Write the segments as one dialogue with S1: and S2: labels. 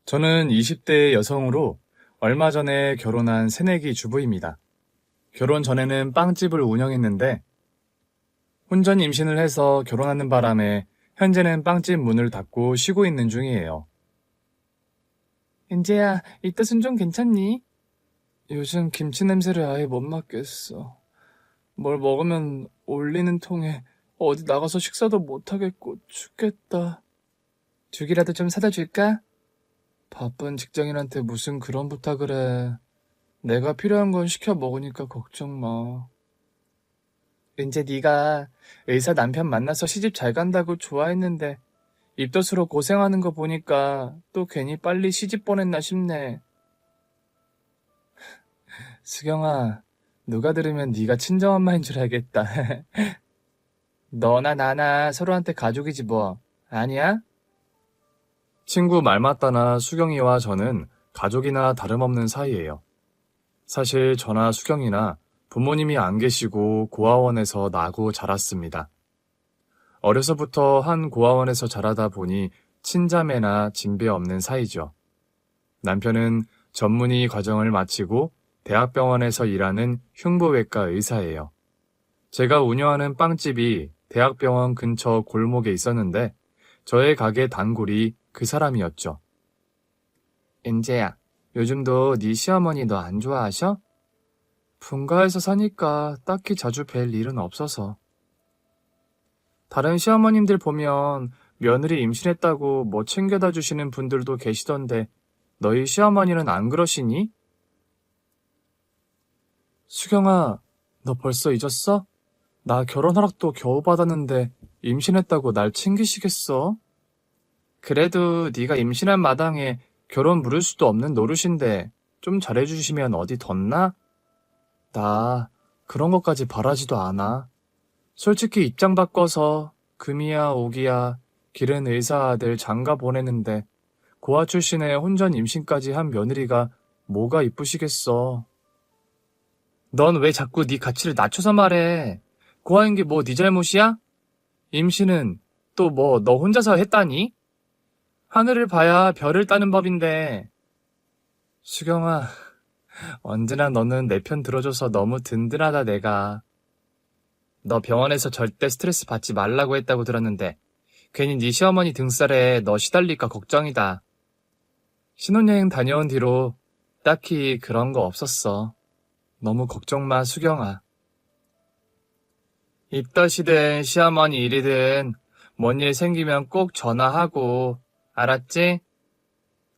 S1: 저는 20대 여성으로 얼마 전에 결혼한 새내기 주부입니다. 결혼 전에는 빵집을 운영했는데 혼전 임신을 해서 결혼하는 바람에 현재는 빵집 문을 닫고 쉬고 있는 중이에요. 은재야, 이 뜻은 좀 괜찮니? 요즘 김치 냄새를 아예 못 맡겠어. 뭘 먹으면 올리는 통에 어디 나가서 식사도 못하겠고 죽겠다. 죽이라도 좀 사다 줄까? 바쁜 직장인한테 무슨 그런 부탁을 해. 내가 필요한 건 시켜 먹으니까 걱정 마. 이제 네가 의사 남편 만나서 시집 잘 간다고 좋아했는데 입덧으로 고생하는 거 보니까 또 괜히 빨리 시집 보냈나 싶네. 수경아, 누가 들으면 네가 친정엄마인 줄 알겠다. 너나 나나 서로한테 가족이지 뭐. 아니야? 친구 말 맞다나 수경이와 저는 가족이나 다름없는 사이예요. 사실 저나 수경이나 부모님이 안 계시고 고아원에서 나고 자랐습니다. 어려서부터 한 고아원에서 자라다 보니 친자매나 진배 없는 사이죠. 남편은 전문의 과정을 마치고 대학병원에서 일하는 흉부외과 의사예요. 제가 운영하는 빵집이 대학병원 근처 골목에 있었는데 저의 가게 단골이 그 사람이었죠. 은재야, 요즘도 네 시어머니 너 안 좋아하셔? 분가해서 사니까 딱히 자주 뵐 일은 없어서. 다른 시어머님들 보면 며느리 임신했다고 뭐 챙겨다 주시는 분들도 계시던데 너희 시어머니는 안 그러시니? 수경아, 너 벌써 잊었어? 나 결혼 허락도 겨우 받았는데 임신했다고 날 챙기시겠어? 그래도 네가 임신한 마당에 결혼 물을 수도 없는 노릇인데 좀 잘해주시면 어디 덧나? 나 그런 것까지 바라지도 않아. 솔직히 입장 바꿔서 금이야 오기야 기른 의사 아들 장가 보내는데 고아 출신의 혼전 임신까지 한 며느리가 뭐가 이쁘시겠어. 넌 왜 자꾸 네 가치를 낮춰서 말해? 고아인 게 뭐 네 잘못이야? 임신은 또 뭐 너 혼자서 했다니? 하늘을 봐야 별을 따는 법인데. 수경아, 언제나 너는 내 편 들어줘서 너무 든든하다 내가. 너 병원에서 절대 스트레스 받지 말라고 했다고 들었는데 괜히 네 시어머니 등살에 너 시달릴까 걱정이다. 신혼여행 다녀온 뒤로 딱히 그런 거 없었어. 너무 걱정 마, 수경아. 입덧이든 시어머니 일이든 뭔 일 생기면 꼭 전화하고, 알았지?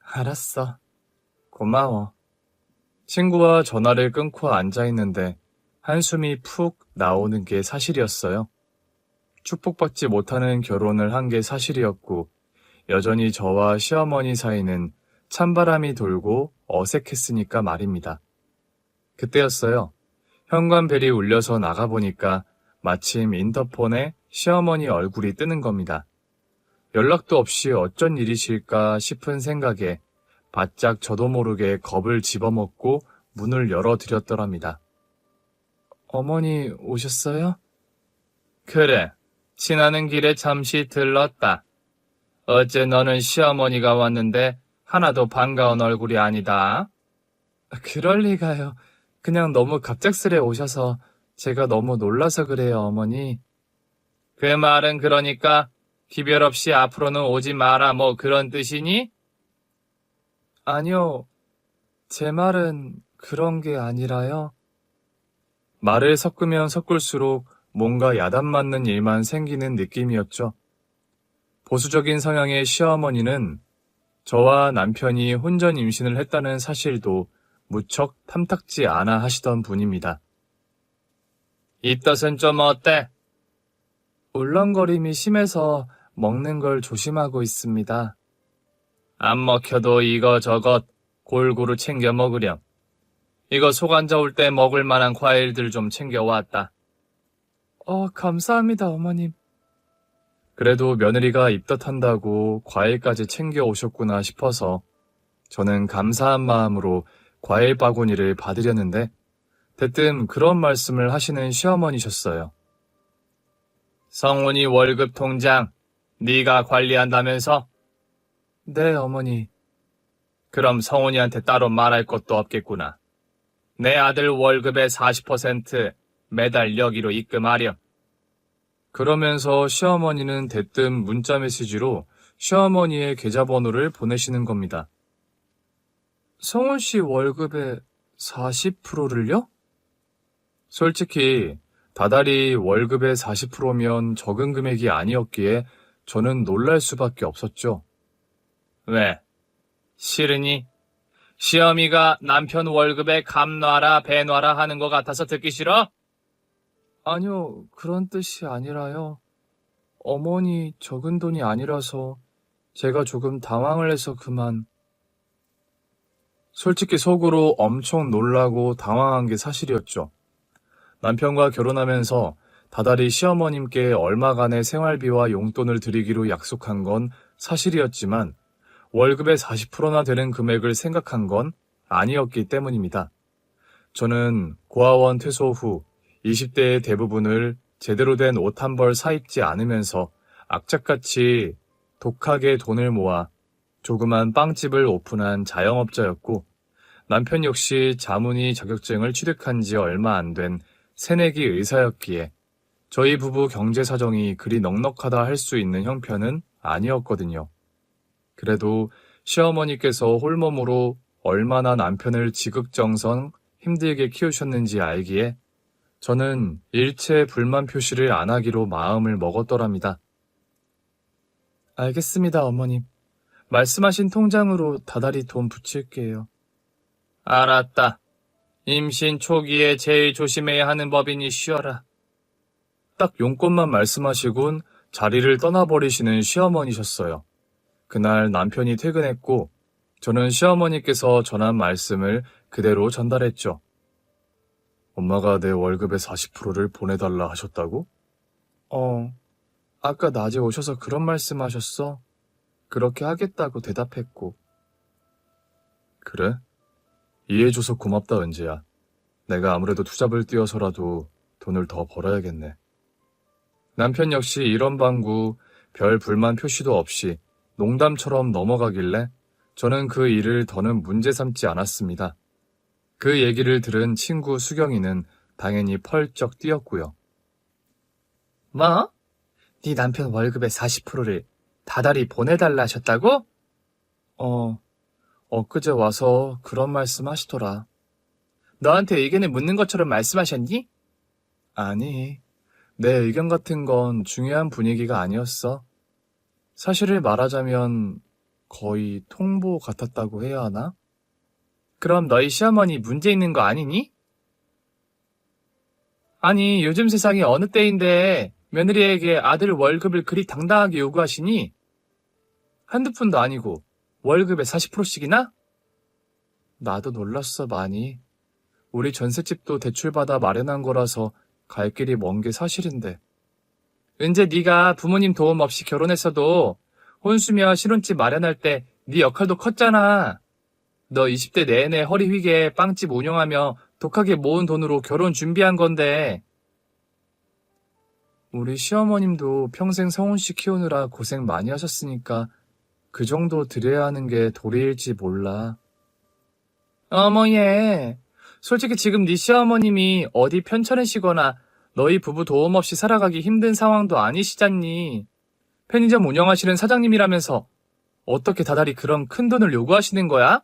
S1: 알았어. 고마워. 친구와 전화를 끊고 앉아있는데 한숨이 푹 나오는 게 사실이었어요. 축복받지 못하는 결혼을 한 게 사실이었고 여전히 저와 시어머니 사이는 찬바람이 돌고 어색했으니까 말입니다. 그때였어요. 현관벨이 울려서 나가보니까 마침 인터폰에 시어머니 얼굴이 뜨는 겁니다. 연락도 없이 어쩐 일이실까 싶은 생각에 바짝 저도 모르게 겁을 집어먹고 문을 열어드렸더랍니다. 어머니 오셨어요? 그래, 지나는 길에 잠시 들렀다. 어째 너는 시어머니가 왔는데 하나도 반가운 얼굴이 아니다. 그럴 리가요. 그냥 너무 갑작스레 오셔서 제가 너무 놀라서 그래요, 어머니. 그 말은 그러니까 기별 없이 앞으로는 오지 마라 뭐 그런 뜻이니? 아니요, 제 말은 그런 게 아니라요. 말을 섞으면 섞을수록 뭔가 야단 맞는 일만 생기는 느낌이었죠. 보수적인 성향의 시어머니는 저와 남편이 혼전 임신을 했다는 사실도 무척 탐탁지 않아 하시던 분입니다. 입덧은 좀 어때? 울렁거림이 심해서 먹는 걸 조심하고 있습니다. 안 먹혀도 이거저것 골고루 챙겨 먹으렴. 이거 속 안 좋을 때 먹을 만한 과일들 좀 챙겨왔다. 감사합니다, 어머님. 그래도 며느리가 입덧한다고 과일까지 챙겨 오셨구나 싶어서 저는 감사한 마음으로 과일 바구니를 받으려는데 대뜸 그런 말씀을 하시는 시어머니셨어요. 성훈이 월급 통장 네가 관리한다면서? 네, 어머니. 그럼 성훈이한테 따로 말할 것도 없겠구나. 내 아들 월급의 40% 매달 여기로 입금하렴. 그러면서 시어머니는 대뜸 문자 메시지로 시어머니의 계좌번호를 보내시는 겁니다. 성훈 씨 월급의 40%를요? 솔직히 다달이 월급의 40%면 적은 금액이 아니었기에 저는 놀랄 수밖에 없었죠. 왜? 싫으니? 시어미가 남편 월급에 감 놔라 배 놔라 하는 것 같아서 듣기 싫어? 아니요, 그런 뜻이 아니라요. 어머니 적은 돈이 아니라서 제가 조금 당황을 해서 그만. 솔직히 속으로 엄청 놀라고 당황한 게 사실이었죠. 남편과 결혼하면서 다달이 시어머님께 얼마간의 생활비와 용돈을 드리기로 약속한 건 사실이었지만 월급의 40%나 되는 금액을 생각한 건 아니었기 때문입니다. 저는 고아원 퇴소 후 20대의 대부분을 제대로 된 옷 한 벌 사입지 않으면서 악착같이 독하게 돈을 모아 조그만 빵집을 오픈한 자영업자였고 남편 역시 자문의 자격증을 취득한 지 얼마 안 된 새내기 의사였기에 저희 부부 경제 사정이 그리 넉넉하다 할 수 있는 형편은 아니었거든요. 그래도 시어머니께서 홀몸으로 얼마나 남편을 지극정성 힘들게 키우셨는지 알기에 저는 일체 불만 표시를 안 하기로 마음을 먹었더랍니다. 알겠습니다, 어머님. 말씀하신 통장으로 다달이 돈 붙일게요. 알았다. 임신 초기에 제일 조심해야 하는 법이니 쉬어라. 딱 용건만 말씀하시곤 자리를 떠나버리시는 시어머니셨어요. 그날 남편이 퇴근했고 저는 시어머니께서 전한 말씀을 그대로 전달했죠. 엄마가 내 월급의 40%를 보내달라 하셨다고? 아까 낮에 오셔서 그런 말씀하셨어. 그렇게 하겠다고 대답했고. 그래? 이해해줘서 고맙다, 은지야. 내가 아무래도 투잡을 뛰어서라도 돈을 더 벌어야겠네. 남편 역시 이런 방구 별 불만 표시도 없이 농담처럼 넘어가길래 저는 그 일을 더는 문제 삼지 않았습니다. 그 얘기를 들은 친구 수경이는 당연히 펄쩍 뛰었고요. 뭐? 네 남편 월급의 40%를 다달이 보내달라 하셨다고? 엊그제 와서 그런 말씀 하시더라. 너한테 의견을 묻는 것처럼 말씀하셨니? 아니, 내 의견 같은 건 중요한 분위기가 아니었어. 사실을 말하자면 거의 통보 같았다고 해야 하나? 그럼 너희 시어머니 문제 있는 거 아니니? 아니, 요즘 세상이 어느 때인데 며느리에게 아들 월급을 그리 당당하게 요구하시니? 한두 푼도 아니고 월급의 40%씩이나? 나도 놀랐어, 많이. 우리 전셋집도 대출받아 마련한 거라서 갈 길이 먼 게 사실인데. 은재 네가 부모님 도움 없이 결혼했어도 혼수며 신혼집 마련할 때 네 역할도 컸잖아. 너 20대 내내 허리 휘게 빵집 운영하며 독하게 모은 돈으로 결혼 준비한 건데. 우리 시어머님도 평생 성훈 씨 키우느라 고생 많이 하셨으니까 그 정도 드려야 하는 게 도리일지 몰라. 어머 얘, 솔직히 지금 네 시어머님이 어디 편찮으시거나 너희 부부 도움 없이 살아가기 힘든 상황도 아니시잖니. 편의점 운영하시는 사장님이라면서 어떻게 다달이 그런 큰 돈을 요구하시는 거야?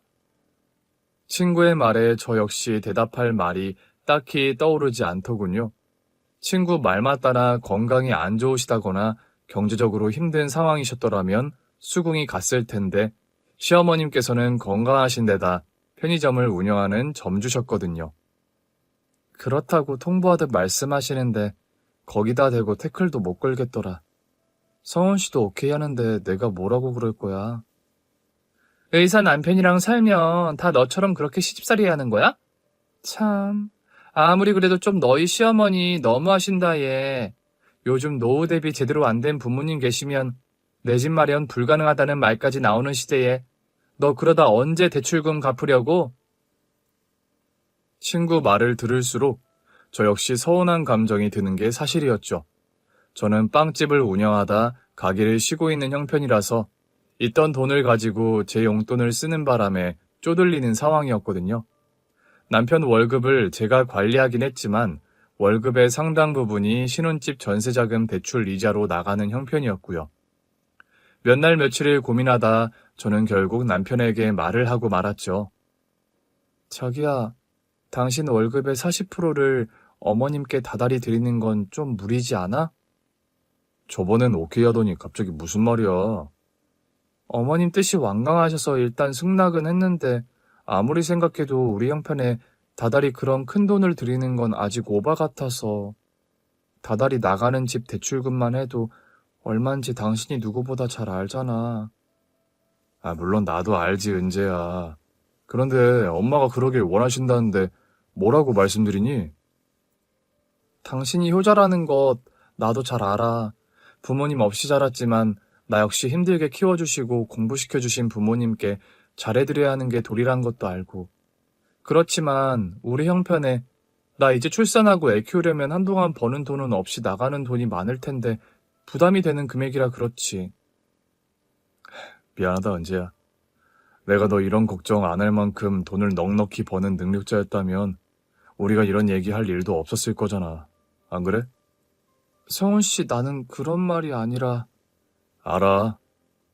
S1: 친구의 말에 저 역시 대답할 말이 딱히 떠오르지 않더군요. 친구 말 맞다나 건강이 안 좋으시다거나 경제적으로 힘든 상황이셨더라면 수긍이 갔을 텐데 시어머님께서는 건강하신 데다 편의점을 운영하는 점주셨거든요. 그렇다고 통보하듯 말씀하시는데 거기다 대고 태클도 못 걸겠더라. 성훈 씨도 오케이 하는데 내가 뭐라고 그럴 거야. 의사 남편이랑 살면 다 너처럼 그렇게 시집살이 하는 거야? 참, 아무리 그래도 좀 너희 시어머니 너무하신다 얘. 요즘 노후 대비 제대로 안 된 부모님 계시면 내 집 마련 불가능하다는 말까지 나오는 시대에 너 그러다 언제 대출금 갚으려고? 친구 말을 들을수록 저 역시 서운한 감정이 드는 게 사실이었죠. 저는 빵집을 운영하다 가게를 쉬고 있는 형편이라서 있던 돈을 가지고 제 용돈을 쓰는 바람에 쪼들리는 상황이었거든요. 남편 월급을 제가 관리하긴 했지만 월급의 상당 부분이 신혼집 전세자금 대출 이자로 나가는 형편이었고요. 몇 날 며칠을 고민하다 저는 결국 남편에게 말을 하고 말았죠. 자기야, 당신 월급의 40%를 어머님께 다달이 드리는 건 좀 무리지 않아? 저번엔 오케이 하더니 갑자기 무슨 말이야. 어머님 뜻이 완강하셔서 일단 승낙은 했는데 아무리 생각해도 우리 형편에 다달이 그런 큰 돈을 드리는 건 아직 오바 같아서. 다달이 나가는 집 대출금만 해도 얼만지 당신이 누구보다 잘 알잖아. 물론 나도 알지, 은재야. 그런데 엄마가 그러길 원하신다는데 뭐라고 말씀드리니? 당신이 효자라는 것 나도 잘 알아. 부모님 없이 자랐지만 나 역시 힘들게 키워주시고 공부시켜주신 부모님께 잘해드려야 하는 게 도리란 것도 알고. 그렇지만 우리 형편에 나 이제 출산하고 애 키우려면 한동안 버는 돈은 없이 나가는 돈이 많을 텐데 부담이 되는 금액이라 그렇지. 미안하다, 은재야. 내가 너 이런 걱정 안 할 만큼 돈을 넉넉히 버는 능력자였다면 우리가 이런 얘기할 일도 없었을 거잖아. 안 그래? 성훈 씨, 나는 그런 말이 아니라. 알아.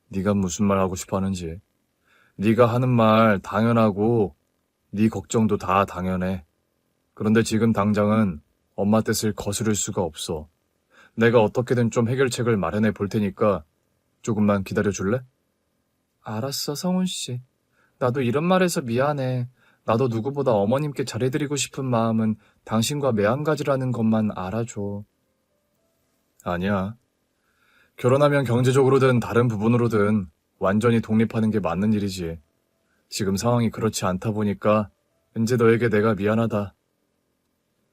S1: 네가 무슨 말 하고 싶어 하는지. 네가 하는 말 당연하고 네 걱정도 다 당연해. 그런데 지금 당장은 엄마 뜻을 거스를 수가 없어. 내가 어떻게든 좀 해결책을 마련해 볼 테니까 조금만 기다려 줄래? 알았어, 성훈 씨. 나도 이런 말해서 미안해. 나도 누구보다 어머님께 잘해드리고 싶은 마음은 당신과 매한가지라는 것만 알아줘. 아니야. 결혼하면 경제적으로든 다른 부분으로든 완전히 독립하는 게 맞는 일이지. 지금 상황이 그렇지 않다 보니까 이제 너에게 내가 미안하다.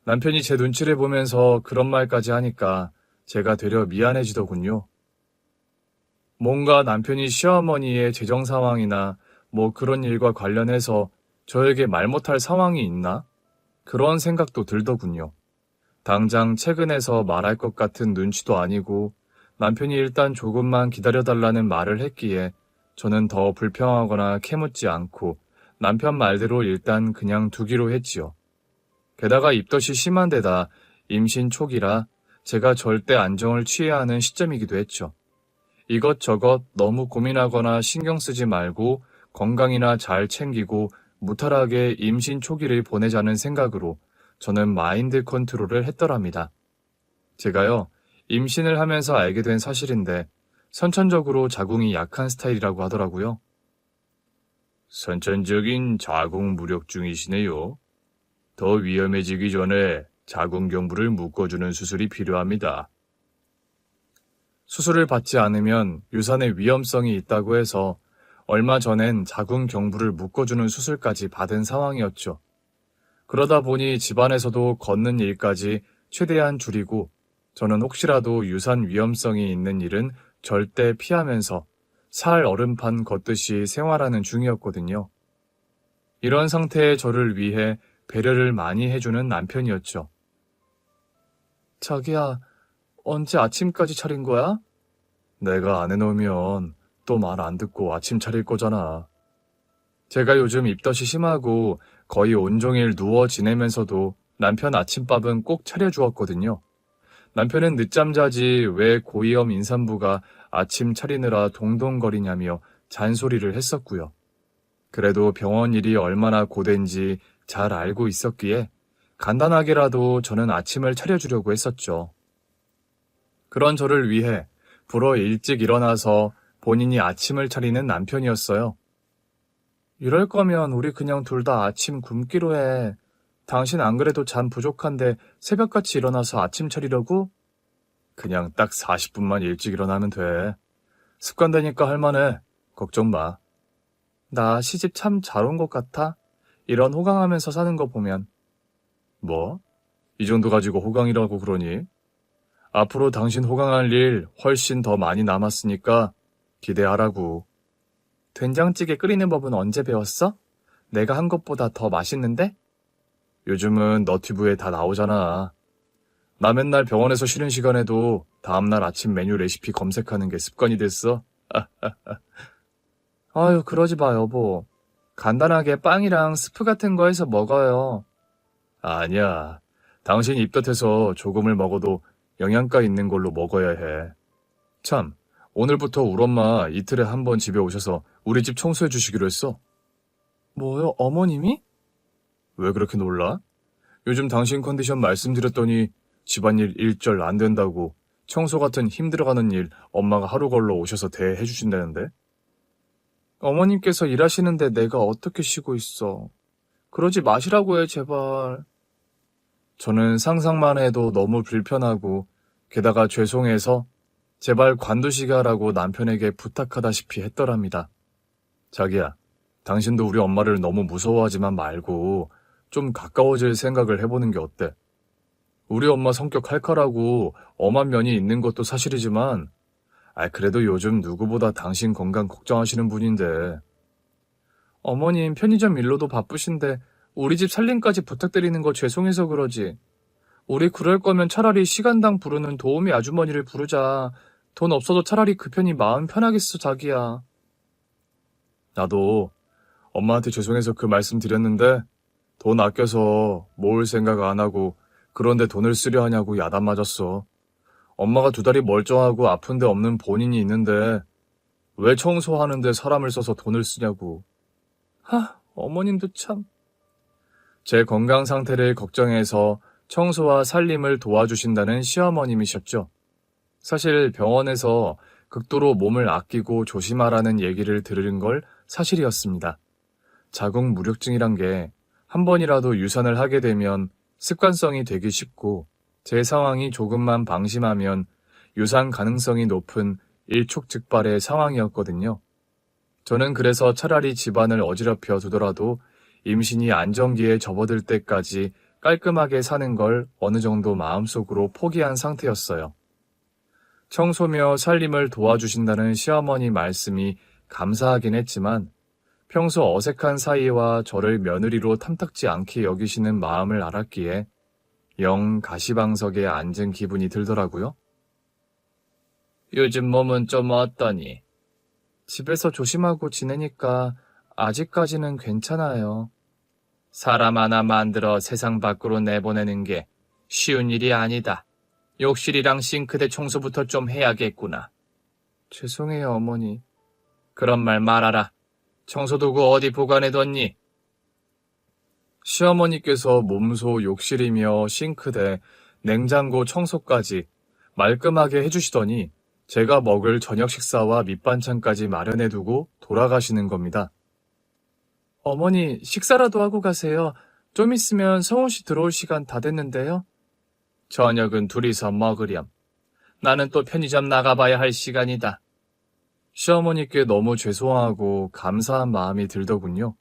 S1: 남편이 제 눈치를 보면서 그런 말까지 하니까 제가 되려 미안해지더군요. 뭔가 남편이 시어머니의 재정 상황이나 뭐 그런 일과 관련해서 저에게 말 못할 상황이 있나? 그런 생각도 들더군요. 당장 퇴근해서 말할 것 같은 눈치도 아니고 남편이 일단 조금만 기다려달라는 말을 했기에 저는 더 불평하거나 캐묻지 않고 남편 말대로 일단 그냥 두기로 했지요. 게다가 입덧이 심한 데다 임신 초기라 제가 절대 안정을 취해야 하는 시점이기도 했죠. 이것저것 너무 고민하거나 신경 쓰지 말고 건강이나 잘 챙기고 무탈하게 임신 초기를 보내자는 생각으로 저는 마인드 컨트롤을 했더랍니다. 제가요, 임신을 하면서 알게 된 사실인데 선천적으로 자궁이 약한 스타일이라고 하더라고요. 선천적인 자궁 무력증이시네요. 더 위험해지기 전에 자궁경부를 묶어주는 수술이 필요합니다. 수술을 받지 않으면 유산의 위험성이 있다고 해서 얼마 전엔 자궁경부를 묶어주는 수술까지 받은 상황이었죠. 그러다 보니 집안에서도 걷는 일까지 최대한 줄이고 저는 혹시라도 유산 위험성이 있는 일은 절대 피하면서 살 얼음판 걷듯이 생활하는 중이었거든요. 이런 상태의 저를 위해 배려를 많이 해주는 남편이었죠. 자기야, 언제 아침까지 차린 거야? 내가 안 해놓으면 또 말 안 듣고 아침 차릴 거잖아. 제가 요즘 입덧이 심하고 거의 온종일 누워 지내면서도 남편 아침밥은 꼭 차려주었거든요. 남편은 늦잠 자지 왜 고위험 임산부가 아침 차리느라 동동거리냐며 잔소리를 했었고요. 그래도 병원 일이 얼마나 고된지 잘 알고 있었기에 간단하게라도 저는 아침을 차려주려고 했었죠. 그런 저를 위해 불어 일찍 일어나서 본인이 아침을 차리는 남편이었어요. 이럴 거면 우리 그냥 둘 다 아침 굶기로 해. 당신 안 그래도 잠 부족한데 새벽같이 일어나서 아침 차리려고? 그냥 딱 40분만 일찍 일어나면 돼. 습관되니까 할만해. 걱정 마. 나 시집 참 잘 온 것 같아. 이런 호강하면서 사는 거 보면. 뭐? 이 정도 가지고 호강이라고 그러니? 앞으로 당신 호강할 일 훨씬 더 많이 남았으니까 기대하라고. 된장찌개 끓이는 법은 언제 배웠어? 내가 한 것보다 더 맛있는데? 요즘은 너튜브에 다 나오잖아. 나 맨날 병원에서 쉬는 시간에도 다음날 아침 메뉴 레시피 검색하는 게 습관이 됐어. 아유, 그러지 마, 여보. 간단하게 빵이랑 스프 같은 거 해서 먹어요. 아니야. 당신 입덧해서 조금을 먹어도 영양가 있는 걸로 먹어야 해. 참, 오늘부터 우리 엄마 이틀에 한 번 집에 오셔서 우리 집 청소해 주시기로 했어. 뭐요, 어머님이? 왜 그렇게 놀라? 요즘 당신 컨디션 말씀드렸더니 집안일 일절 안 된다고 청소 같은 힘들어가는 일 엄마가 하루 걸러 오셔서 대해 주신다는데? 어머님께서 일하시는데 내가 어떻게 쉬고 있어. 그러지 마시라고 해, 제발. 저는 상상만 해도 너무 불편하고 게다가 죄송해서 제발 관두시게 하라고 남편에게 부탁하다시피 했더랍니다. 자기야, 당신도 우리 엄마를 너무 무서워하지만 말고 좀 가까워질 생각을 해보는 게 어때? 우리 엄마 성격 칼칼하고 엄한 면이 있는 것도 사실이지만 그래도 요즘 누구보다 당신 건강 걱정하시는 분인데. 어머님 편의점 일로도 바쁘신데 우리 집 살림까지 부탁드리는 거 죄송해서 그러지. 우리 그럴 거면 차라리 시간당 부르는 도우미 아주머니를 부르자. 돈 없어도 차라리 그 편이 마음 편하겠어, 자기야. 나도 엄마한테 죄송해서 그 말씀 드렸는데 돈 아껴서 모을 생각 안 하고 그런데 돈을 쓰려 하냐고 야단 맞았어. 엄마가 두 다리 멀쩡하고 아픈 데 없는 본인이 있는데 왜 청소하는데 사람을 써서 돈을 쓰냐고. 어머님도 참. 제 건강 상태를 걱정해서 청소와 살림을 도와주신다는 시어머님이셨죠. 사실 병원에서 극도로 몸을 아끼고 조심하라는 얘기를 들은 걸 사실이었습니다. 자궁 무력증이란 게 한 번이라도 유산을 하게 되면 습관성이 되기 쉽고 제 상황이 조금만 방심하면 유산 가능성이 높은 일촉즉발의 상황이었거든요. 저는 그래서 차라리 집안을 어지럽혀 두더라도 임신이 안정기에 접어들 때까지 깔끔하게 사는 걸 어느 정도 마음속으로 포기한 상태였어요. 청소며 살림을 도와주신다는 시어머니 말씀이 감사하긴 했지만 평소 어색한 사이와 저를 며느리로 탐탁지 않게 여기시는 마음을 알았기에 영 가시방석에 앉은 기분이 들더라고요. 요즘 몸은 좀 어떠니? 집에서 조심하고 지내니까 아직까지는 괜찮아요. 사람 하나 만들어 세상 밖으로 내보내는 게 쉬운 일이 아니다. 욕실이랑 싱크대 청소부터 좀 해야겠구나. 죄송해요, 어머니. 그런 말 말아라. 청소도구 어디 보관해뒀니? 시어머니께서 몸소 욕실이며 싱크대, 냉장고 청소까지 말끔하게 해주시더니 제가 먹을 저녁 식사와 밑반찬까지 마련해두고 돌아가시는 겁니다. 어머니, 식사라도 하고 가세요. 좀 있으면 성훈 씨 들어올 시간 다 됐는데요. 저녁은 둘이서 먹으렴. 나는 또 편의점 나가봐야 할 시간이다. 시어머니께 너무 죄송하고 감사한 마음이 들더군요.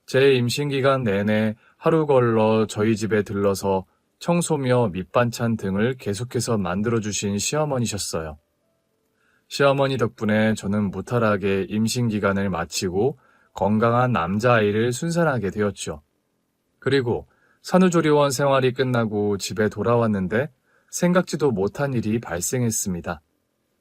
S1: 제 임신기간 내내 하루 걸러 저희 집에 들러서 청소며 밑반찬 등을 계속해서 만들어주신 시어머니셨어요. 시어머니 덕분에 저는 무탈하게 임신기간을 마치고 건강한 남자아이를 순산하게 되었죠. 그리고 산후조리원 생활이 끝나고 집에 돌아왔는데 생각지도 못한 일이 발생했습니다.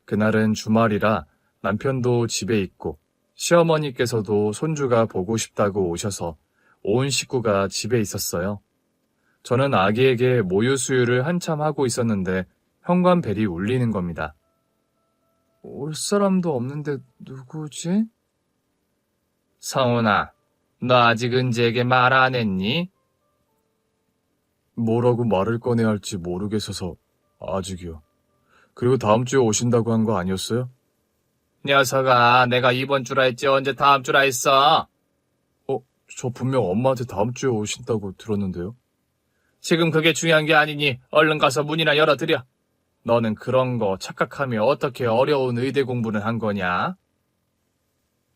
S1: 그날은 주말이라 남편도 집에 있고 시어머니께서도 손주가 보고 싶다고 오셔서 온 식구가 집에 있었어요. 저는 아기에게 모유 수유를 한참 하고 있었는데 현관벨이 울리는 겁니다. 올 사람도 없는데 누구지? 성훈아, 너 아직 은지에게 말 안 했니? 뭐라고 말을 꺼내야 할지 모르겠어서 아직이요. 그리고 다음 주에 오신다고 한 거 아니었어요? 녀석아, 내가 이번 주라 했지 언제 다음 주라 했어? 저 분명 엄마한테 다음 주에 오신다고 들었는데요. 지금 그게 중요한 게 아니니 얼른 가서 문이나 열어드려. 너는 그런 거 착각하며 어떻게 어려운 의대 공부는 한 거냐?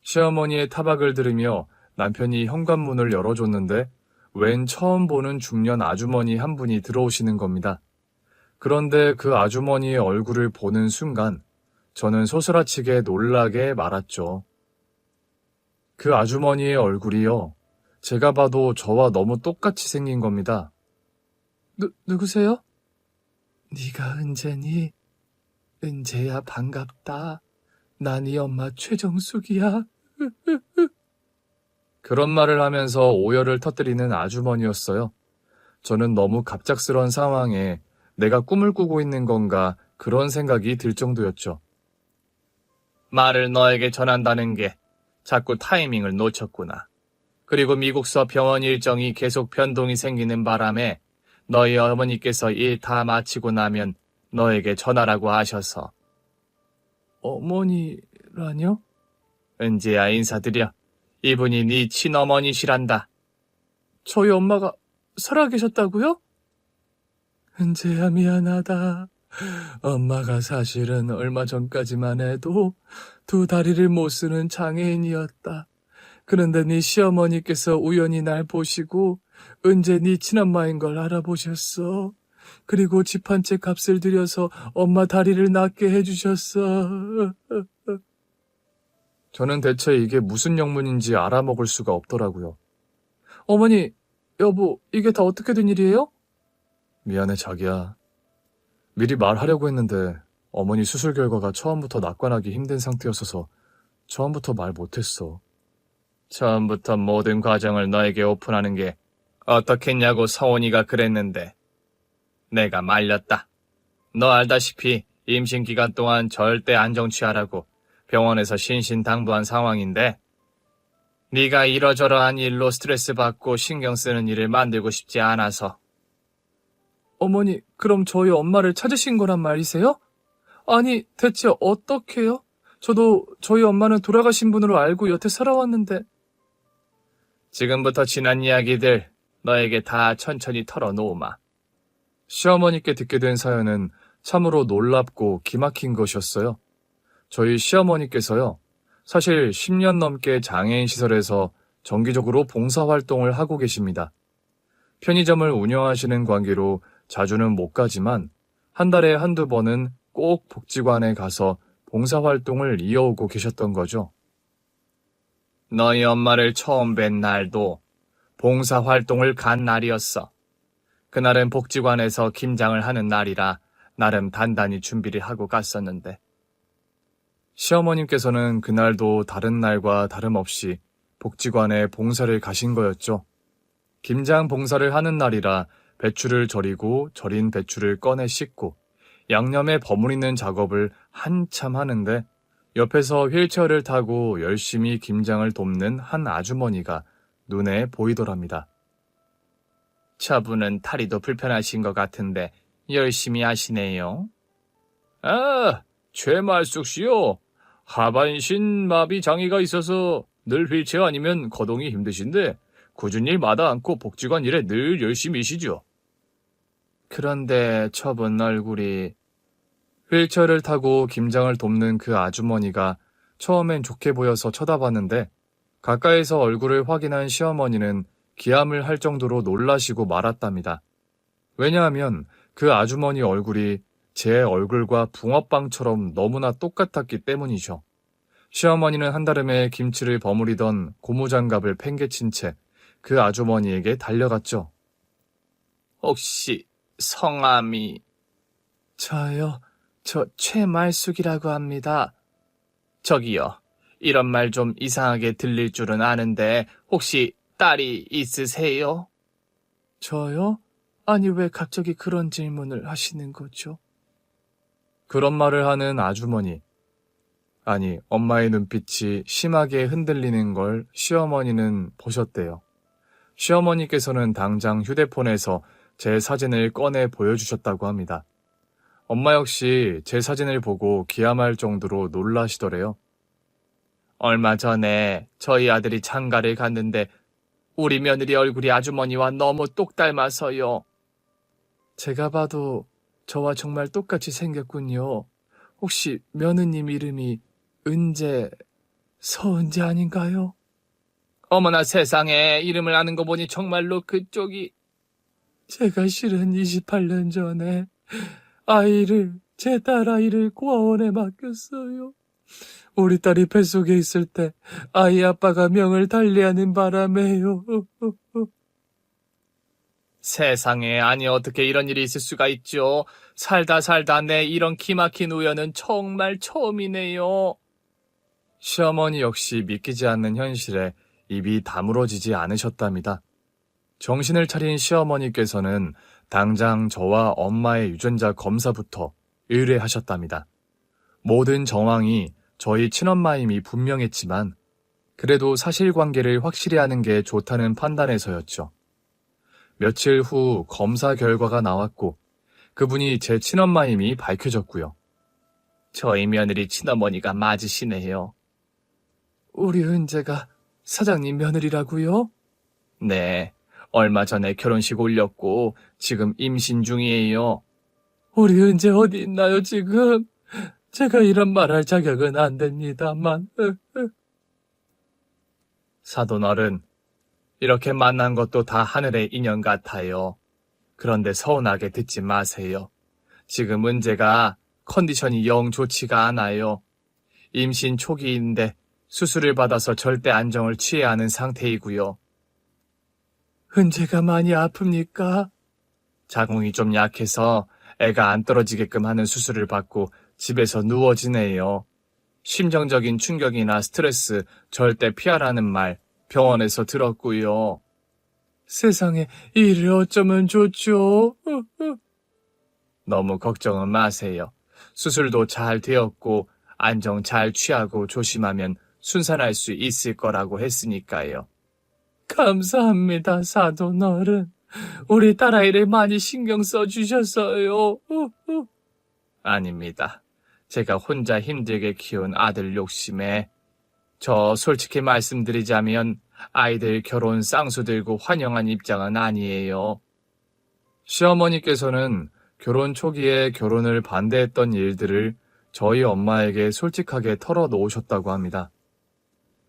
S1: 시어머니의 타박을 들으며 남편이 현관문을 열어줬는데 웬 처음 보는 중년 아주머니 한 분이 들어오시는 겁니다. 그런데 그 아주머니의 얼굴을 보는 순간 저는 소스라치게 놀라게 말았죠. 그 아주머니의 얼굴이요. 제가 봐도 저와 너무 똑같이 생긴 겁니다. 누구세요? 네가 은재니? 은재야 반갑다. 난 네 엄마 최정숙이야. 그런 말을 하면서 오열을 터뜨리는 아주머니였어요. 저는 너무 갑작스러운 상황에 내가 꿈을 꾸고 있는 건가 그런 생각이 들 정도였죠. 말을 너에게 전한다는 게 자꾸 타이밍을 놓쳤구나. 그리고 미국서 병원 일정이 계속 변동이 생기는 바람에 너희 어머니께서 일 다 마치고 나면 너에게 전화라고 하셔서. 어머니라뇨? 은재야, 인사드려. 이분이 네 친어머니시란다. 저희 엄마가 살아계셨다고요? 은재야, 미안하다. 엄마가 사실은 얼마 전까지만 해도 두 다리를 못 쓰는 장애인이었다. 그런데 네 시어머니께서 우연히 날 보시고 은재 네 친엄마인 걸 알아보셨어. 그리고 집 한 채 값을 들여서 엄마 다리를 낫게 해주셨어. 저는 대체 이게 무슨 영문인지 알아먹을 수가 없더라고요. 어머니, 여보, 이게 다 어떻게 된 일이에요? 미안해, 자기야. 미리 말하려고 했는데 어머니 수술 결과가 처음부터 낙관하기 힘든 상태였어서 처음부터 말 못했어. 처음부터 모든 과정을 너에게 오픈하는 게 어떻겠냐고 서원이가 그랬는데 내가 말렸다. 너 알다시피 임신 기간 동안 절대 안 정취하라고 병원에서 신신당부한 상황인데 네가 이러저러한 일로 스트레스 받고 신경 쓰는 일을 만들고 싶지 않아서. 어머니, 그럼 저희 엄마를 찾으신 거란 말이세요? 아니, 대체 어떻게요? 저도 저희 엄마는 돌아가신 분으로 알고 여태 살아왔는데. 지금부터 지난 이야기들 너에게 다 천천히 털어놓으마. 시어머니께 듣게 된 사연은 참으로 놀랍고 기막힌 것이었어요. 저희 시어머니께서요, 사실 10년 넘게 장애인 시설에서 정기적으로 봉사활동을 하고 계십니다. 편의점을 운영하시는 관계로 자주는 못 가지만 한 달에 한두 번은 꼭 복지관에 가서 봉사활동을 이어오고 계셨던 거죠. 너희 엄마를 처음 뵌 날도 봉사활동을 간 날이었어. 그날은 복지관에서 김장을 하는 날이라 나름 단단히 준비를 하고 갔었는데 시어머님께서는 그날도 다른 날과 다름없이 복지관에 봉사를 가신 거였죠. 김장 봉사를 하는 날이라 배추를 절이고 절인 배추를 꺼내 씻고 양념에 버무리는 작업을 한참 하는데 옆에서 휠체어를 타고 열심히 김장을 돕는 한 아주머니가 눈에 보이더랍니다. 저분은 다리도 불편하신 것 같은데 열심히 하시네요. 아, 최말숙 씨요. 하반신 마비 장애가 있어서 늘 휠체어 아니면 거동이 힘드신데 굳은 일 마다 않고 복지관 일에 늘 열심히시죠. 그런데 저분 얼굴이. 휠체어를 타고 김장을 돕는 그 아주머니가 처음엔 좋게 보여서 쳐다봤는데 가까이서 얼굴을 확인한 시어머니는 기함을 할 정도로 놀라시고 말았답니다. 왜냐하면 그 아주머니 얼굴이 제 얼굴과 붕어빵처럼 너무나 똑같았기 때문이죠. 시어머니는 한달음에 김치를 버무리던 고무장갑을 팽개친 채 그 아주머니에게 달려갔죠. 혹시 성함이? 저요. 저 최말숙이라고 합니다. 저기요. 이런 말 좀 이상하게 들릴 줄은 아는데 혹시 딸이 있으세요? 저요? 아니 왜 갑자기 그런 질문을 하시는 거죠? 그런 말을 하는 아주머니. 아니, 엄마의 눈빛이 심하게 흔들리는 걸 시어머니는 보셨대요. 시어머니께서는 당장 휴대폰에서 제 사진을 꺼내 보여주셨다고 합니다. 엄마 역시 제 사진을 보고 기함할 정도로 놀라시더래요. 얼마 전에 저희 아들이 장가를 갔는데 우리 며느리 얼굴이 아주머니와 너무 똑 닮아서요. 제가 봐도 저와 정말 똑같이 생겼군요. 혹시 며느님 이름이 은재, 서은재 아닌가요? 어머나 세상에, 이름을 아는 거 보니 정말로 그쪽이. 제가 실은 28년 전에 제 딸아이를 고아원에 맡겼어요. 우리 딸이 뱃속에 있을 때 아이 아빠가 명을 달리하는 바람에요. 세상에, 아니 어떻게 이런 일이 있을 수가 있죠. 살다 내 이런 기막힌 우연은 정말 처음이네요. 시어머니 역시 믿기지 않는 현실에 입이 다물어지지 않으셨답니다. 정신을 차린 시어머니께서는 당장 저와 엄마의 유전자 검사부터 의뢰하셨답니다. 모든 정황이 저희 친엄마임이 분명했지만 그래도 사실관계를 확실히 하는 게 좋다는 판단에서였죠. 며칠 후 검사 결과가 나왔고 그분이 제 친엄마임이 밝혀졌고요. 저희 며느리 친어머니가 맞으시네요. 우리 은재가 사장님 며느리라고요? 네, 얼마 전에 결혼식 올렸고 지금 임신 중이에요. 우리 은재 어디 있나요 지금? 제가 이런 말할 자격은 안 됩니다만. 사돈어른, 이렇게 만난 것도 다 하늘의 인연 같아요. 그런데 서운하게 듣지 마세요. 지금 은재가 컨디션이 영 좋지가 않아요. 임신 초기인데 수술을 받아서 절대 안정을 취해야 하는 상태이고요. 은재가 많이 아픕니까? 자궁이 좀 약해서 애가 안 떨어지게끔 하는 수술을 받고 집에서 누워 지내요. 심정적인 충격이나 스트레스 절대 피하라는 말 병원에서 들었고요. 세상에 이를 어쩌면 좋죠? 너무 걱정은 마세요. 수술도 잘 되었고 안정 잘 취하고 조심하면 순산할 수 있을 거라고 했으니까요. 감사합니다, 사돈어른. 우리 딸아이를 많이 신경 써주셔서요. 아닙니다. 제가 혼자 힘들게 키운 아들 욕심에 저 솔직히 말씀드리자면 아이들 결혼 쌍수 들고 환영한 입장은 아니에요. 시어머니께서는 결혼 초기에 결혼을 반대했던 일들을 저희 엄마에게 솔직하게 털어놓으셨다고 합니다.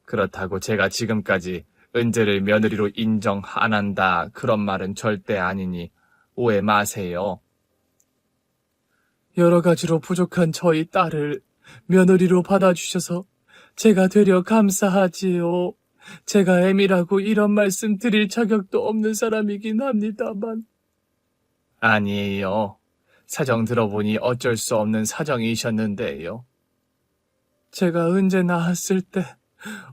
S1: 그렇다고 제가 지금까지 은재를 며느리로 인정 안 한다 그런 말은 절대 아니니 오해 마세요. 여러 가지로 부족한 저희 딸을 며느리로 받아주셔서 제가 되려 감사하지요. 제가 애미라고 이런 말씀 드릴 자격도 없는 사람이긴 합니다만. 아니에요. 사정 들어보니 어쩔 수 없는 사정이셨는데요. 제가 은재 낳았을 때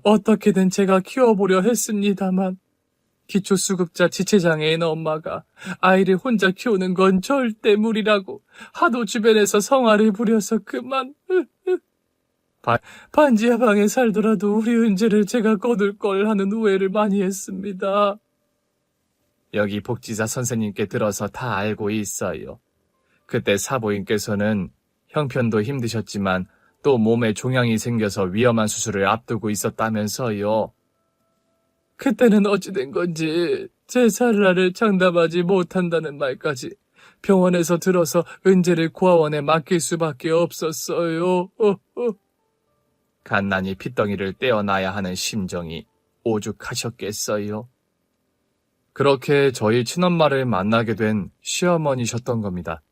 S1: 어떻게든 제가 키워보려 했습니다만 기초수급자 지체장애인 엄마가 아이를 혼자 키우는 건 절대 무리라고 하도 주변에서 성화를 부려서 그만. 반지하 방에 살더라도 우리 은재를 제가 거둘 걸 하는 우애를 많이 했습니다. 여기 복지사 선생님께 들어서 다 알고 있어요. 그때 사부인께서는 형편도 힘드셨지만 또 몸에 종양이 생겨서 위험한 수술을 앞두고 있었다면서요. 그때는 어찌 된 건지 제 살라를 장담하지 못한다는 말까지 병원에서 들어서 은재를 고아원에 맡길 수밖에 없었어요. 갓난이 핏덩이를 떼어놔야 하는 심정이 오죽하셨겠어요. 그렇게 저희 친엄마를 만나게 된 시어머니셨던 겁니다.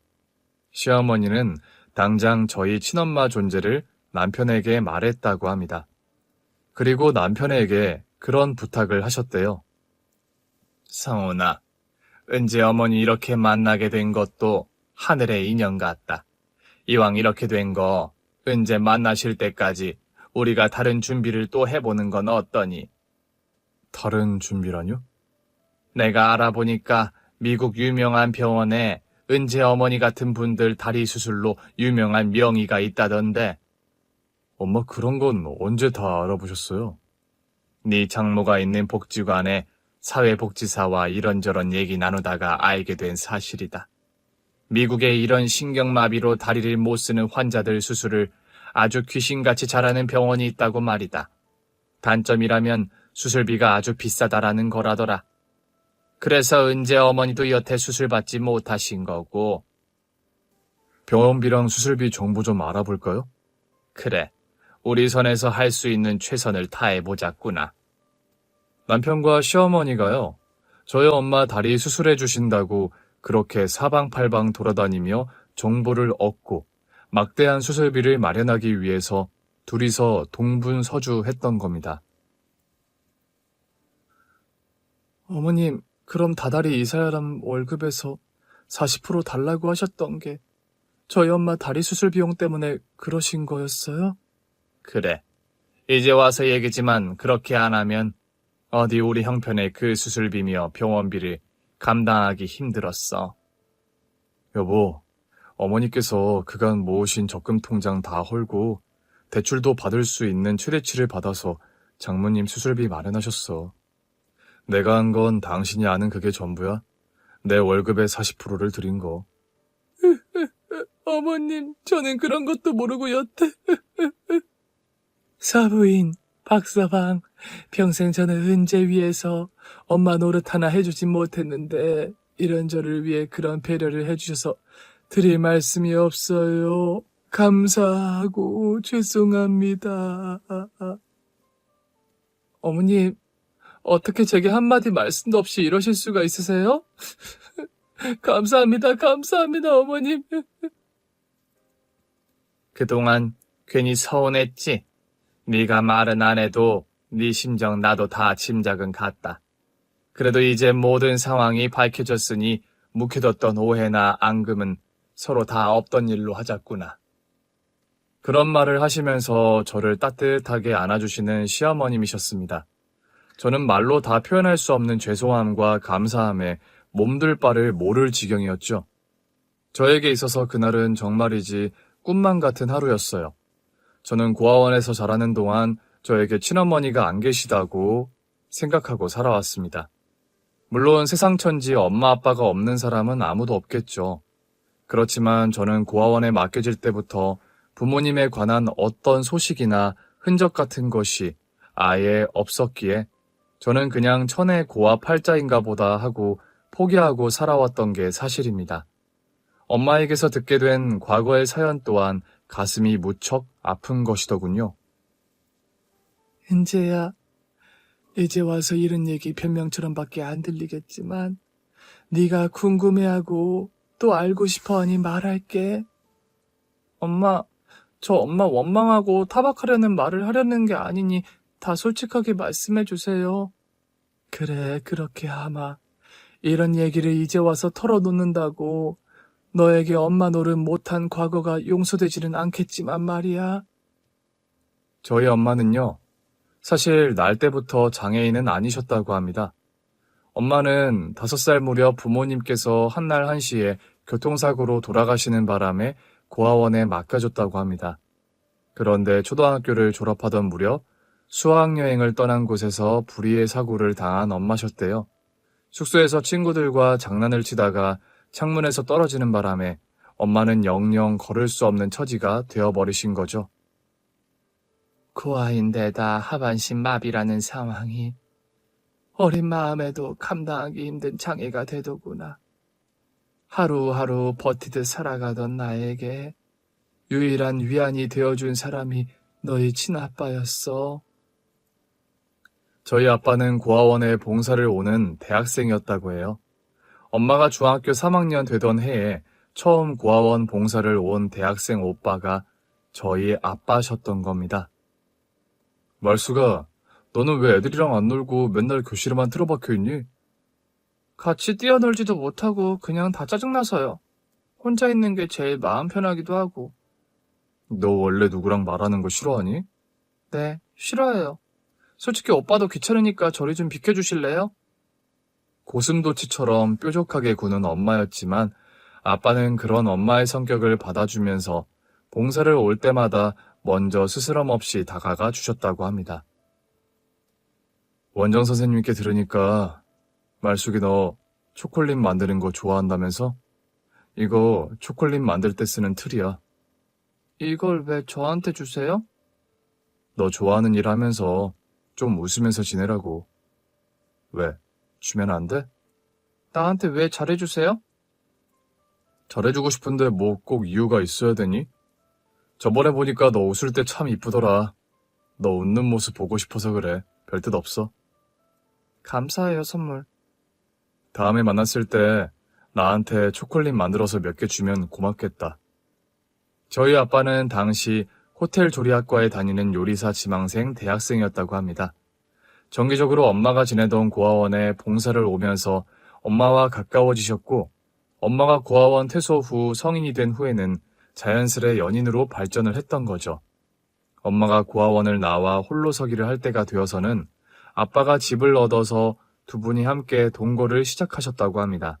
S1: 시어머니는 당장 저희 친엄마 존재를 남편에게 말했다고 합니다. 그리고 남편에게 그런 부탁을 하셨대요. 성훈아, 은재 어머니 이렇게 만나게 된 것도 하늘의 인연 같다. 이왕 이렇게 된 거 은재 만나실 때까지 우리가 다른 준비를 또 해보는 건 어떠니? 다른 준비라뇨? 내가 알아보니까 미국 유명한 병원에 은재 어머니 같은 분들 다리 수술로 유명한 명의가 있다던데. 엄마 그런 건 언제 다 알아보셨어요? 네 장모가 있는 복지관에 사회복지사와 이런저런 얘기 나누다가 알게 된 사실이다. 미국에 이런 신경마비로 다리를 못 쓰는 환자들 수술을 아주 귀신같이 잘하는 병원이 있다고 말이다. 단점이라면 수술비가 아주 비싸다라는 거라더라. 그래서 은재 어머니도 여태 수술 받지 못하신 거고. 병원비랑 수술비 정보 좀 알아볼까요? 그래, 우리 선에서 할 수 있는 최선을 다해보자꾸나. 남편과 시어머니가요, 저희 엄마 다리 수술해 주신다고 그렇게 사방팔방 돌아다니며 정보를 얻고 막대한 수술비를 마련하기 위해서 둘이서 동분서주했던 겁니다. 어머님, 그럼 다달이 이 사람 월급에서 40% 달라고 하셨던 게 저희 엄마 다리 수술 비용 때문에 그러신 거였어요? 그래. 이제 와서 얘기지만 그렇게 안 하면 어디 우리 형편의 그 수술비며 병원비를 감당하기 힘들었어. 여보, 어머니께서 그간 모으신 적금 통장 다 헐고 대출도 받을 수 있는 최대치를 받아서 장모님 수술비 마련하셨어. 내가 한 건 당신이 아는 그게 전부야. 내 월급의 40%를 드린 거. 어머님, 저는 그런 것도 모르고 여태. 사부인, 박서방, 평생 저는 은재 위해서 엄마 노릇 하나 해주진 못했는데 이런 저를 위해 그런 배려를 해주셔서 드릴 말씀이 없어요. 감사하고 죄송합니다. 어머님, 어떻게 제게 한마디 말씀도 없이 이러실 수가 있으세요? 감사합니다, 감사합니다, 어머님. 그동안 괜히 서운했지? 네가 말은 안 해도 네 심정 나도 다 짐작은 갔다. 그래도 이제 모든 상황이 밝혀졌으니 묵혀뒀던 오해나 앙금은 서로 다 없던 일로 하자꾸나. 그런 말을 하시면서 저를 따뜻하게 안아주시는 시어머님이셨습니다. 저는 말로 다 표현할 수 없는 죄송함과 감사함에 몸둘 바를 모를 지경이었죠. 저에게 있어서 그날은 정말이지 꿈만 같은 하루였어요. 저는 고아원에서 자라는 동안 저에게 친어머니가 안 계시다고 생각하고 살아왔습니다. 물론 세상 천지 엄마 아빠가 없는 사람은 아무도 없겠죠. 그렇지만 저는 고아원에 맡겨질 때부터 부모님에 관한 어떤 소식이나 흔적 같은 것이 아예 없었기에 저는 그냥 천의 고아 팔자인가 보다 하고 포기하고 살아왔던 게 사실입니다. 엄마에게서 듣게 된 과거의 사연 또한 가슴이 무척 아픈 것이더군요. 은재야, 이제 와서 이런 얘기 변명처럼밖에 안 들리겠지만 네가 궁금해하고 또 알고 싶어하니 말할게. 엄마, 저 엄마 원망하고 타박하려는 말을 하려는 게 아니니 다 솔직하게 말씀해 주세요. 그래, 그렇게 하마. 이런 얘기를 이제 와서 털어놓는다고 너에게 엄마 노릇 못한 과거가 용서되지는 않겠지만 말이야. 저희 엄마는요, 사실 날 때부터 장애인은 아니셨다고 합니다. 엄마는 5살 무렵 부모님께서 한날 한시에 교통사고로 돌아가시는 바람에 고아원에 맡겨졌다고 합니다. 그런데 초등학교를 졸업하던 무렵 수학여행을 떠난 곳에서 불의의 사고를 당한 엄마셨대요. 숙소에서 친구들과 장난을 치다가 창문에서 떨어지는 바람에 엄마는 영영 걸을 수 없는 처지가 되어버리신 거죠. 그 아이인데다 하반신 마비라는 상황이 어린 마음에도 감당하기 힘든 장애가 되더구나. 하루하루 버티듯 살아가던 나에게 유일한 위안이 되어준 사람이 너희 친아빠였어. 저희 아빠는 고아원에 봉사를 오는 대학생이었다고 해요. 엄마가 중학교 3학년 되던 해에 처음 고아원 봉사를 온 대학생 오빠가 저희 아빠셨던 겁니다. 말수가, 너는 왜 애들이랑 안 놀고 맨날 교실에만 틀어박혀 있니? 같이 뛰어놀지도 못하고 그냥 다 짜증나서요. 혼자 있는 게 제일 마음 편하기도 하고. 너 원래 누구랑 말하는 거 싫어하니? 네, 싫어해요. 솔직히 오빠도 귀찮으니까 저리 좀 비켜주실래요? 고슴도치처럼 뾰족하게 구는 엄마였지만 아빠는 그런 엄마의 성격을 받아주면서 봉사를 올 때마다 먼저 스스럼 없이 다가가 주셨다고 합니다. 원장 선생님께 들으니까 말숙이 너 초콜릿 만드는 거 좋아한다면서? 이거 초콜릿 만들 때 쓰는 틀이야. 이걸 왜 저한테 주세요? 너 좋아하는 일 하면서 좀 웃으면서 지내라고. 왜? 주면 안 돼? 나한테 왜 잘해주세요? 잘해주고 싶은데 뭐 꼭 이유가 있어야 되니? 저번에 보니까 너 웃을 때 참 이쁘더라. 너 웃는 모습 보고 싶어서 그래. 별뜻 없어. 감사해요, 선물. 다음에 만났을 때 나한테 초콜릿 만들어서 몇 개 주면 고맙겠다. 저희 아빠는 당시 호텔 조리학과에 다니는 요리사 지망생 대학생이었다고 합니다. 정기적으로 엄마가 지내던 고아원에 봉사를 오면서 엄마와 가까워지셨고, 엄마가 고아원 퇴소 후 성인이 된 후에는 자연스레 연인으로 발전을 했던 거죠. 엄마가 고아원을 나와 홀로 서기를 할 때가 되어서는 아빠가 집을 얻어서 두 분이 함께 동거를 시작하셨다고 합니다.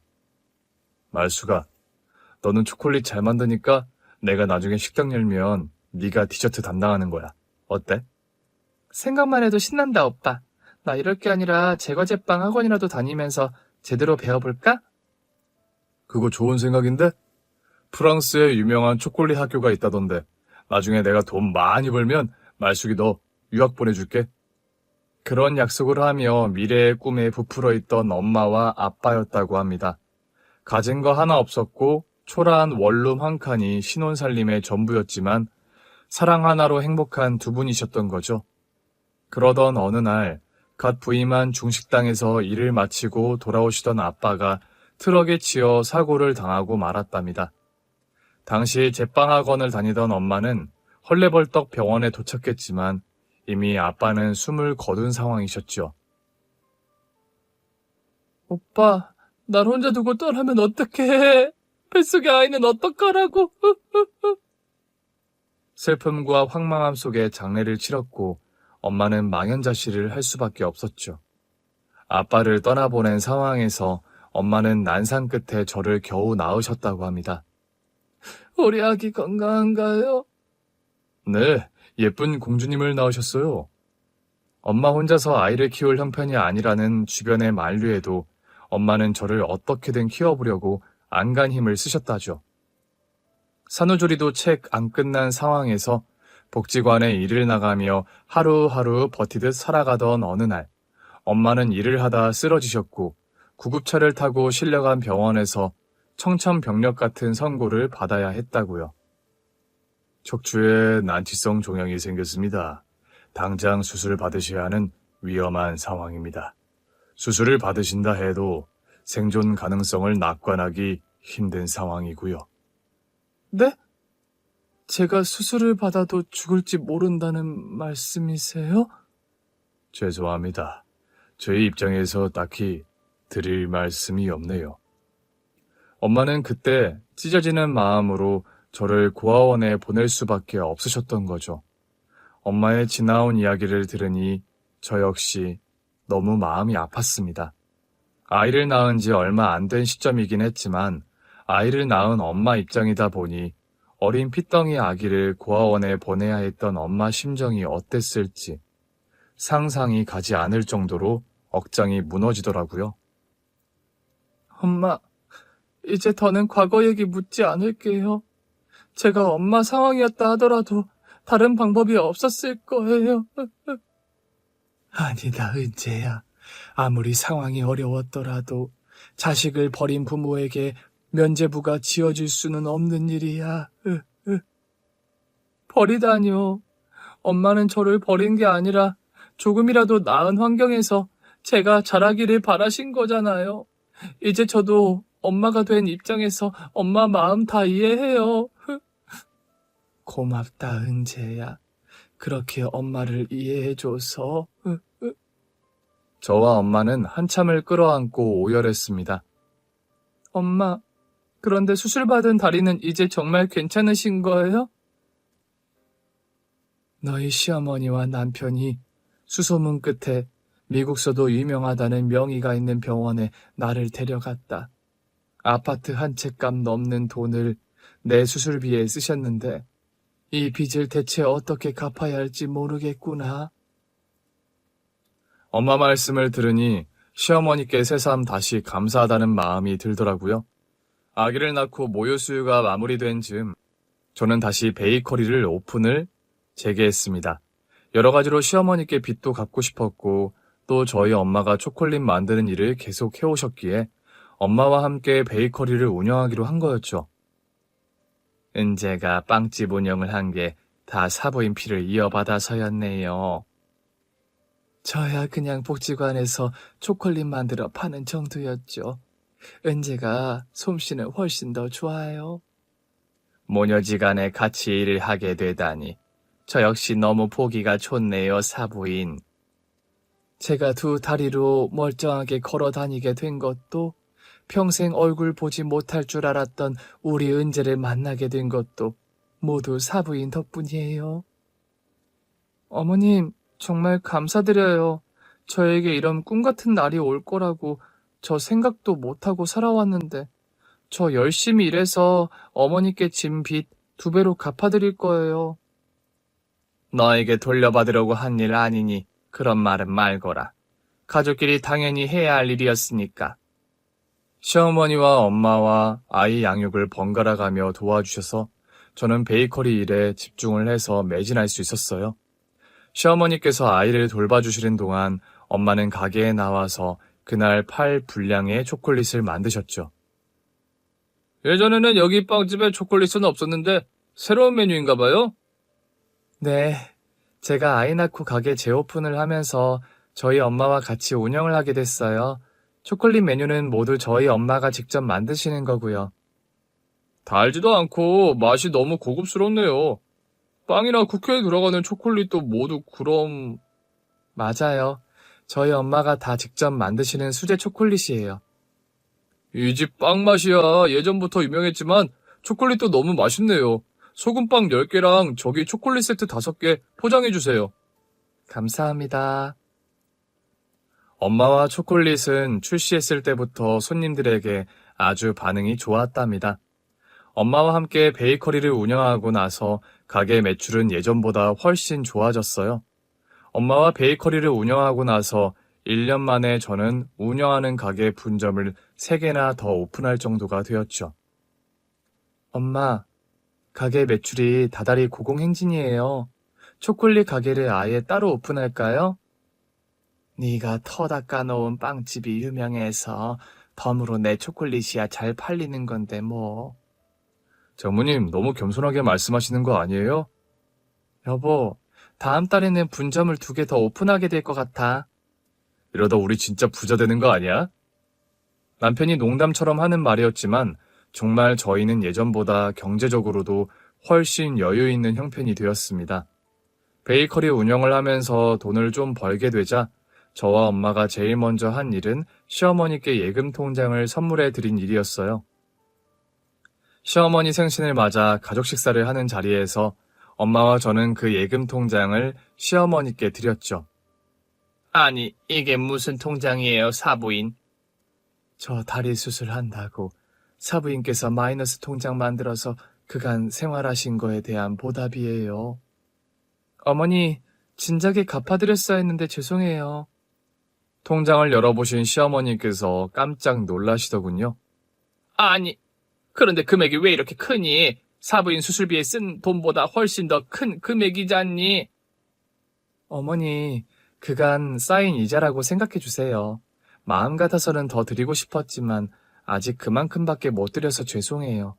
S1: 말수가, 너는 초콜릿 잘 만드니까 내가 나중에 식당 열면 네가 디저트 담당하는 거야. 어때? 생각만 해도 신난다, 오빠. 나 이럴 게 아니라 제과제빵 학원이라도 다니면서 제대로 배워볼까? 그거 좋은 생각인데? 프랑스에 유명한 초콜릿 학교가 있다던데 나중에 내가 돈 많이 벌면 말숙이 너 유학 보내줄게. 그런 약속을 하며 미래의 꿈에 부풀어 있던 엄마와 아빠였다고 합니다. 가진 거 하나 없었고 초라한 원룸 한 칸이 신혼살림의 전부였지만 사랑 하나로 행복한 두 분이셨던 거죠. 그러던 어느 날 갓 부임한 중식당에서 일을 마치고 돌아오시던 아빠가 트럭에 치여 사고를 당하고 말았답니다. 당시 제빵학원을 다니던 엄마는 헐레벌떡 병원에 도착했지만 이미 아빠는 숨을 거둔 상황이셨죠. 오빠, 날 혼자 두고 떠나면 어떡해? 뱃속의 아이는 어떡하라고? 슬픔과 황망함 속에 장례를 치렀고 엄마는 망연자실을 할 수밖에 없었죠. 아빠를 떠나보낸 상황에서 엄마는 난상 끝에 저를 겨우 낳으셨다고 합니다. 우리 아기 건강한가요? 네, 예쁜 공주님을 낳으셨어요. 엄마 혼자서 아이를 키울 형편이 아니라는 주변의 만류에도 엄마는 저를 어떻게든 키워보려고 안간 힘을 쓰셨다죠. 산후조리도 책 안 끝난 상황에서 복지관에 일을 나가며 하루하루 버티듯 살아가던 어느 날, 엄마는 일을 하다 쓰러지셨고 구급차를 타고 실려간 병원에서 청천벽력 같은 선고를 받아야 했다고요. 척추에 난치성 종양이 생겼습니다. 당장 수술을 받으셔야 하는 위험한 상황입니다. 수술을 받으신다 해도 생존 가능성을 낙관하기 힘든 상황이고요. 네? 제가 수술을 받아도 죽을지 모른다는 말씀이세요? 죄송합니다. 저희 입장에서 딱히 드릴 말씀이 없네요. 엄마는 그때 찢어지는 마음으로 저를 고아원에 보낼 수밖에 없으셨던 거죠. 엄마의 지나온 이야기를 들으니 저 역시 너무 마음이 아팠습니다. 아이를 낳은 지 얼마 안 된 시점이긴 했지만 아이를 낳은 엄마 입장이다 보니 어린 핏덩이 아기를 고아원에 보내야 했던 엄마 심정이 어땠을지 상상이 가지 않을 정도로 억장이 무너지더라고요. 엄마, 이제 더는 과거 얘기 묻지 않을게요. 제가 엄마 상황이었다 하더라도 다른 방법이 없었을 거예요. 아니다, 은재야. 아무리 상황이 어려웠더라도 자식을 버린 부모에게 면죄부가 지어질 수는 없는 일이야. 버리다뇨. 엄마는 저를 버린 게 아니라 조금이라도 나은 환경에서 제가 자라기를 바라신 거잖아요. 이제 저도 엄마가 된 입장에서 엄마 마음 다 이해해요. 고맙다, 은재야. 그렇게 엄마를 이해해줘서. 저와 엄마는 한참을 끌어안고 오열했습니다. 엄마, 그런데 수술받은 다리는 이제 정말 괜찮으신 거예요? 너희 시어머니와 남편이 수소문 끝에 미국서도 유명하다는 명의가 있는 병원에 나를 데려갔다. 아파트 한 채 값 넘는 돈을 내 수술비에 쓰셨는데 이 빚을 대체 어떻게 갚아야 할지 모르겠구나. 엄마 말씀을 들으니 시어머니께 새삼 다시 감사하다는 마음이 들더라고요. 아기를 낳고 모유 수유가 마무리된 즈음 저는 다시 베이커리를 오픈을 재개했습니다. 여러 가지로 시어머니께 빚도 갚고 싶었고 또 저희 엄마가 초콜릿 만드는 일을 계속 해오셨기에 엄마와 함께 베이커리를 운영하기로 한 거였죠. 은재가 빵집 운영을 한 게 다 사부인 피를 이어받아서였네요. 저야 그냥 복지관에서 초콜릿 만들어 파는 정도였죠. 은재가 솜씨는 훨씬 더 좋아요. 모녀지간에 같이 일을 하게 되다니 저 역시 너무 보기가 좋네요, 사부인. 제가 두 다리로 멀쩡하게 걸어 다니게 된 것도 평생 얼굴 보지 못할 줄 알았던 우리 은재를 만나게 된 것도 모두 사부인 덕분이에요. 어머님, 정말 감사드려요. 저에게 이런 꿈 같은 날이 올 거라고 저 생각도 못하고 살아왔는데, 저 열심히 일해서 어머니께 진 빚 2배로 갚아드릴 거예요. 너에게 돌려받으려고 한 일 아니니 그런 말은 말거라. 가족끼리 당연히 해야 할 일이었으니까. 시어머니와 엄마와 아이 양육을 번갈아 가며 도와주셔서 저는 베이커리 일에 집중을 해서 매진할 수 있었어요. 시어머니께서 아이를 돌봐주시는 동안 엄마는 가게에 나와서 그날 팔 분량의 초콜릿을 만드셨죠. 예전에는 여기 빵집에 초콜릿은 없었는데 새로운 메뉴인가 봐요? 네, 제가 아이 낳고 가게 재오픈을 하면서 저희 엄마와 같이 운영을 하게 됐어요. 초콜릿 메뉴는 모두 저희 엄마가 직접 만드시는 거고요. 달지도 않고 맛이 너무 고급스럽네요. 빵이나 쿠키에 들어가는 초콜릿도 모두 그럼... 맞아요. 저희 엄마가 다 직접 만드시는 수제 초콜릿이에요. 이 집 빵 맛이야 예전부터 유명했지만 초콜릿도 너무 맛있네요. 소금빵 10개랑 저기 초콜릿 세트 5개 포장해주세요. 감사합니다. 엄마와 초콜릿은 출시했을 때부터 손님들에게 아주 반응이 좋았답니다. 엄마와 함께 베이커리를 운영하고 나서 가게 매출은 예전보다 훨씬 좋아졌어요. 엄마와 베이커리를 운영하고 나서 1년 만에 저는 운영하는 가게 분점을 3개나 더 오픈할 정도가 되었죠. 엄마, 가게 매출이 다달이 고공행진이에요. 초콜릿 가게를 아예 따로 오픈할까요? 네가 터 닦아놓은 빵집이 유명해서 덤으로 내 초콜릿이야 잘 팔리는 건데 뭐. 장모님 너무 겸손하게 말씀하시는 거 아니에요? 여보, 다음 달에는 분점을 2개 더 오픈하게 될 것 같아. 이러다 우리 진짜 부자 되는 거 아니야? 남편이 농담처럼 하는 말이었지만 정말 저희는 예전보다 경제적으로도 훨씬 여유 있는 형편이 되었습니다. 베이커리 운영을 하면서 돈을 좀 벌게 되자 저와 엄마가 제일 먼저 한 일은 시어머니께 예금 통장을 선물해 드린 일이었어요. 시어머니 생신을 맞아 가족 식사를 하는 자리에서 엄마와 저는 그 예금 통장을 시어머니께 드렸죠. 아니, 이게 무슨 통장이에요, 사부인? 저 다리 수술한다고 사부인께서 마이너스 통장 만들어서 그간 생활하신 거에 대한 보답이에요. 어머니, 진작에 갚아드렸어야 했는데 죄송해요. 통장을 열어보신 시어머니께서 깜짝 놀라시더군요. 아니, 그런데 금액이 왜 이렇게 크니? 사부인 수술비에 쓴 돈보다 훨씬 더 큰 금액이잖니? 어머니, 그간 쌓인 이자라고 생각해 주세요. 마음 같아서는 더 드리고 싶었지만 아직 그만큼밖에 못 드려서 죄송해요.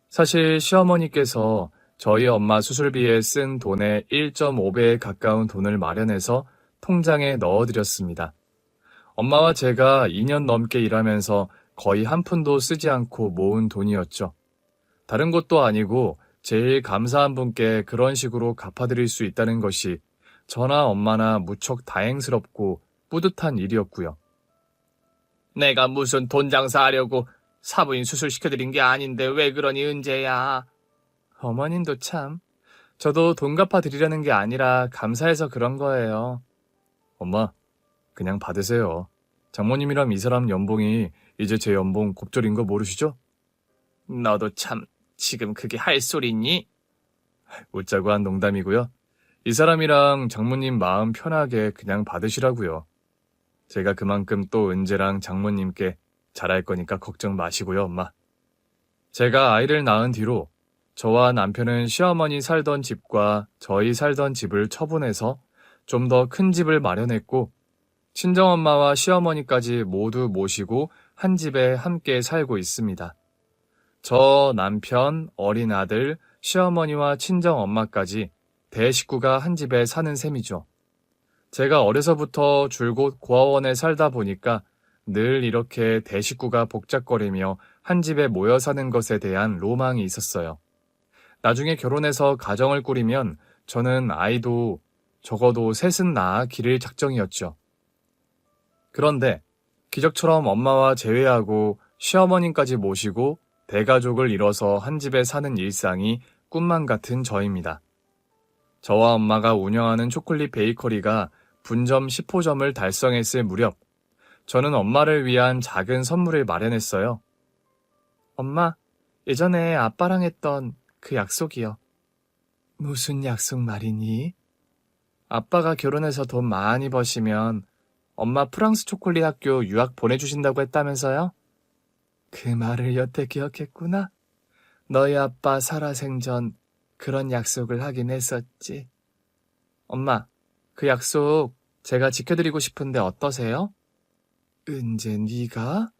S1: 사실 시어머니께서 저희 엄마 수술비에 쓴 돈의 1.5배에 가까운 돈을 마련해서 통장에 넣어드렸습니다. 엄마와 제가 2년 넘게 일하면서 거의 한 푼도 쓰지 않고 모은 돈이었죠. 다른 것도 아니고 제일 감사한 분께 그런 식으로 갚아드릴 수 있다는 것이 저나 엄마나 무척 다행스럽고 뿌듯한 일이었고요. 내가 무슨 돈 장사하려고 사부인 수술시켜드린 게 아닌데 왜 그러니 은재야. 어머님도 참. 저도 돈 갚아드리려는 게 아니라 감사해서 그런 거예요. 엄마, 그냥 받으세요. 장모님이랑 이 사람 연봉이 이제 제 연봉 곱절인 거 모르시죠? 너도 참 지금 그게 할 소리니? 웃자고 한 농담이고요. 이 사람이랑 장모님 마음 편하게 그냥 받으시라고요. 제가 그만큼 또 은재랑 장모님께 잘할 거니까 걱정 마시고요, 엄마. 제가 아이를 낳은 뒤로 저와 남편은 시어머니 살던 집과 저희 살던 집을 처분해서 좀 더 큰 집을 마련했고 친정엄마와 시어머니까지 모두 모시고 한 집에 함께 살고 있습니다. 저, 남편, 어린 아들, 시어머니와 친정엄마까지 대식구가 한 집에 사는 셈이죠. 제가 어려서부터 줄곧 고아원에 살다 보니까 늘 이렇게 대식구가 복잡거리며 한 집에 모여 사는 것에 대한 로망이 있었어요. 나중에 결혼해서 가정을 꾸리면 저는 아이도 적어도 셋은 낳아 기를 작정이었죠. 그런데 기적처럼 엄마와 재회하고 시어머님까지 모시고 대가족을 이뤄서 한 집에 사는 일상이 꿈만 같은 저입니다. 저와 엄마가 운영하는 초콜릿 베이커리가 분점 10호점을 달성했을 무렵, 저는 엄마를 위한 작은 선물을 마련했어요. 엄마, 예전에 아빠랑 했던 그 약속이요. 무슨 약속 말이니? 아빠가 결혼해서 돈 많이 버시면 엄마 프랑스 초콜릿 학교 유학 보내주신다고 했다면서요? 그 말을 여태 기억했구나. 너희 아빠 살아생전 그런 약속을 하긴 했었지. 엄마, 그 약속 제가 지켜드리고 싶은데 어떠세요? 은재 네가?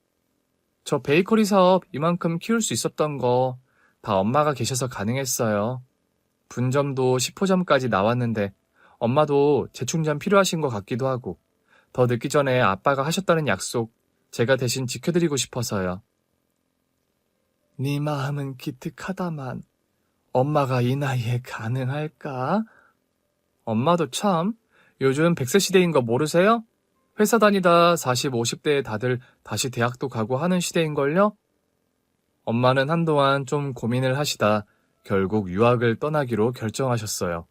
S1: 저 베이커리 사업 이만큼 키울 수 있었던 거 다 엄마가 계셔서 가능했어요. 분점도 10호점까지 나왔는데 엄마도 재충전 필요하신 것 같기도 하고 더 늦기 전에 아빠가 하셨다는 약속 제가 대신 지켜드리고 싶어서요. 네 마음은 기특하다만 엄마가 이 나이에 가능할까? 엄마도 참 요즘 100세 시대인 거 모르세요? 회사 다니다 40, 50대에 다들 다시 대학도 가고 하는 시대인걸요? 엄마는 한동안 좀 고민을 하시다 결국 유학을 떠나기로 결정하셨어요.